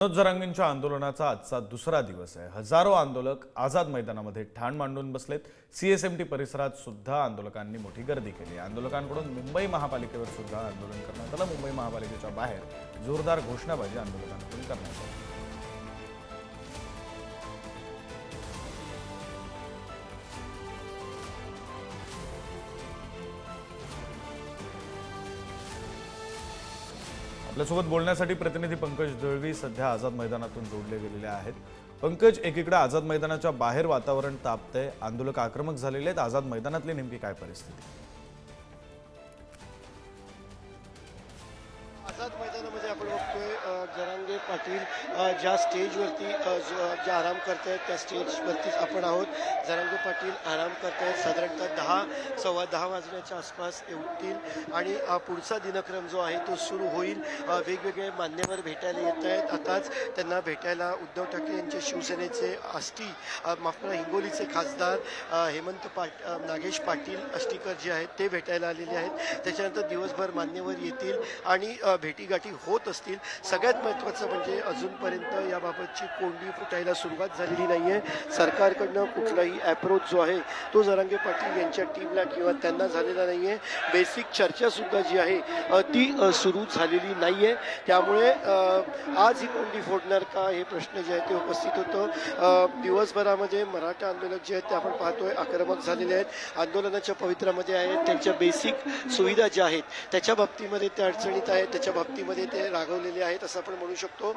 मनोज जरांगेंच्या आंदोलनाचा आजचा दुसरा दिवस आहे। हजारो आंदोलक आझाद मैदानामध्ये ठाण मांडून बसलेत। सीएसएमटी परिसरात सुद्धा आंदोलकांनी मोठी गर्दी केली। आंदोलकांकडून मुंबई महापालिकेवर सुद्धा आंदोलन करण्यात आलं। मुंबई महापालिकेच्या बाहेर जोरदार घोषणाबाजी आंदोलकांकडून करण्यात आली। आपल्यासोबत बोलण्यासाठी प्रतिनिधी पंकज दळवी सध्या आझाद मैदानातून जोडले गेलेले आहेत। पंकज, एकीकडे आझाद मैदानाच्या बाहेर वातावरण तापतंय, आंदोलक आक्रमक झालेले आहेत। आझाद मैदानातली नेमकी काय परिस्थिती? आझाद मैदानामध्ये आपण बघतोय जरांगे पाटील ज्या स्टेजवरती जे आराम करतायत त्या स्टेजवरतीच आपण आहोत। जरांगे पाटील आराम करतायत, साधारणतः 10:15 वाजण्याच्या आसपास येतील आणि पुढचा दिनक्रम जो आहे तो सुरू होईल। वेगवेगळे मान्यवर भेटायला येत आहेत। आताच त्यांना भेटायला उद्धव ठाकरे यांचे शिवसेनेचे हिंगोलीचे खासदार नागेश पाटील आष्टीकर जे आहेत ते भेटायला आलेले आहेत। त्याच्यानंतर दिवसभर मान्यवर येतील आणि भेटीगाठी होत असतील। सगळ्यात महत्त्वाचं म्हणजे अजूनपर्यंत याबाबतची कोंडी फुटायला सुरुवात झालेली नाही आहे। सरकारकडनं कुठलाही अप्रोच जो आहे तो जरांगे पाटील यांच्या टीमला किंवा त्यांना झालेला नाही आहे। बेसिक चर्चासुद्धा जी आहे ती सुरू झालेली नाही आहे। त्यामुळे आज ही कोंडी फोडणार का हे प्रश्न जे आहेत ते उपस्थित होतं। दिवसभरामध्ये मराठा आंदोलक जे आहेत ते आपण पाहतोय आक्रमक झालेले आहेत, आंदोलनाच्या पवित्रामध्ये आहेत। त्यांच्या बेसिक सुविधा ज्या आहेत त्याच्या बाबतीमध्ये ते अडचणीत आहेत, त्याच्या बाबतीमध्ये ते रागवलेले आहेत असं आपण म्हणू शकतो।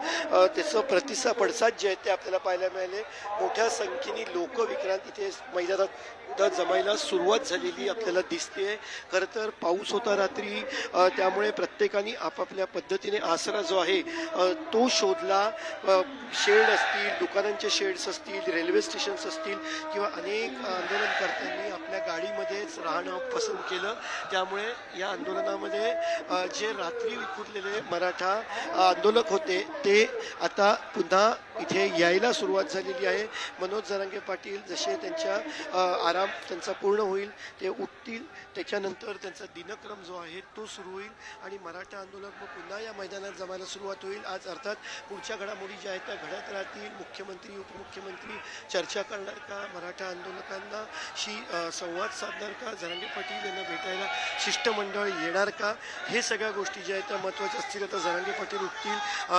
त्याचं पडसाद जे आहेत ते आपल्याला पाहायला मिळाले। मोठ्या संख्येने लोक विक्रांत इथे मैदानात जमायला सुरुवात झालेली आपल्याला दिसते। खरं तर पाऊस होता रात्री, त्यामुळे प्रत्येकाने आपापल्या पद्धतीने आसरा जो आहे तो शोधला। शेड असतील, दुकानांचे शेड्स असतील, रेल्वे स्टेशन्स असतील किंवा अनेक आंदोलनकर्त्यांनी आपल्या गाडीमध्येच राहणं पसंत केलं। त्यामुळे या आंदोलनामध्ये जे रात्री विखुरलेले मराठा आंदोलक होते ते आता पुन्हा इथे यायला सुरुवात झालेली आहे। मनोज जरांगे पाटील जसे आराम त्यांचा पूर्ण होईल ते उठतील, त्याच्यानंतर त्यांचा दिनक्रम जो आहे तो सुरू होईल आणि मराठा आंदोलक मग पुन्हा या मैदानात जमायला सुरुवात होईल। आज अर्थात पुढच्या घडामोडी ज्या आहेत त्या घडत राहतील। मुख्यमंत्री उपमुख्यमंत्री चर्चा करणार का, मराठा आंदोलकांना संवाद साधणार का, जरांगे पाटील यांना भेटायला शिष्टमंडळ येणार का, हे सगळ्या गोष्टी ज्या आहेत त्या महत्त्वाच्या असतील। आता जरांगे पाटील उठतील,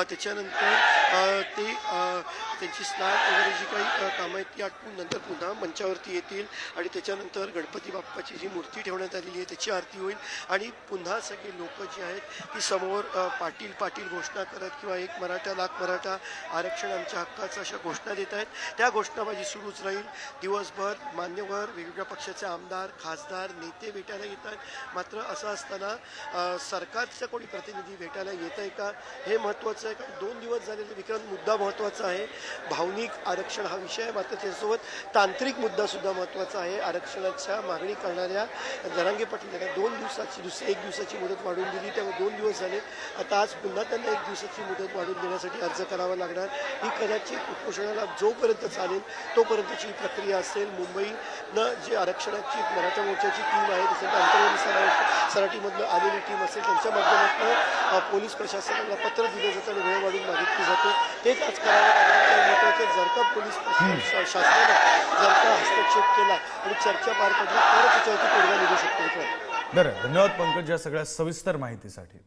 त्याच्यानंतर ते त्यांची स्नान वगैरे जी काही कामं आहेत ती आटपून नंतर पुन्हा मंचावरती येतील आणि त्याच्यानंतर गणपती बाप्पाची जी मूर्ती ठेवण्यात आलेली आहे त्याची आरती होईल आणि पुन्हा सगळे लोक जी आहेत ती समोर पाटील पाटील घोषणा करत किंवा एक मराठा लाख मराठा आरक्षण आमच्या हक्काचं अशा घोषणा देत आहेत। त्या घोषणाबाजी सुरूच राहील। दिवसभर मान्यवर वेगवेगळ्या पक्षाचे आमदार खासदार नेते भेटायला येत आहेत। मात्र असं असताना सरकारचा कोणी प्रतिनिधी भेटायला येत आहे का हे महत्त्वाचं आहे। कारण 2 दिवस झालेले विक्रांत मुद्दा महत्त्वाचा आहे। भावनिक आरक्षण हा विषय आहे, मात्र त्याच्यासोबत तांत्रिक मुद्दासुद्धा महत्त्वाचा आहे। आरक्षणाच्या मागणी करणाऱ्या जरांगे पाटील यांना 2 दिवसाची 1 दिवसाची मुदत वाढवून दिली, त्यामुळे 2 दिवस झाले। आता आज पुन्हा त्यांना 1 दिवसाची मुदत वाढवून देण्यासाठी अर्ज करावा लागणार। ही कदाचित उपोषणाला जोपर्यंत चालेल तोपर्यंतची प्रक्रिया असेल। मुंबईनं जे आरक्षणाची मराठा मोर्चाची टीम आहे त्याच्यानंतर अंतर्गत सराटीमधनं आलेली टीम असेल त्यांच्या माध्यमातून पोलीस प्रशासनाला पत्र दिलं जातं आणि वेळ वाढून मागितली जाते। तेच आज करावं लागणार। महत्त्वाचं जर का पोलीस शासनाने जर का हस्तक्षेप केला आणि चर्चा पार पडली तर त्याच्यावरती तोडगा निघू शकतो। बरं, धन्यवाद पंकज या सगळ्या सविस्तर माहितीसाठी।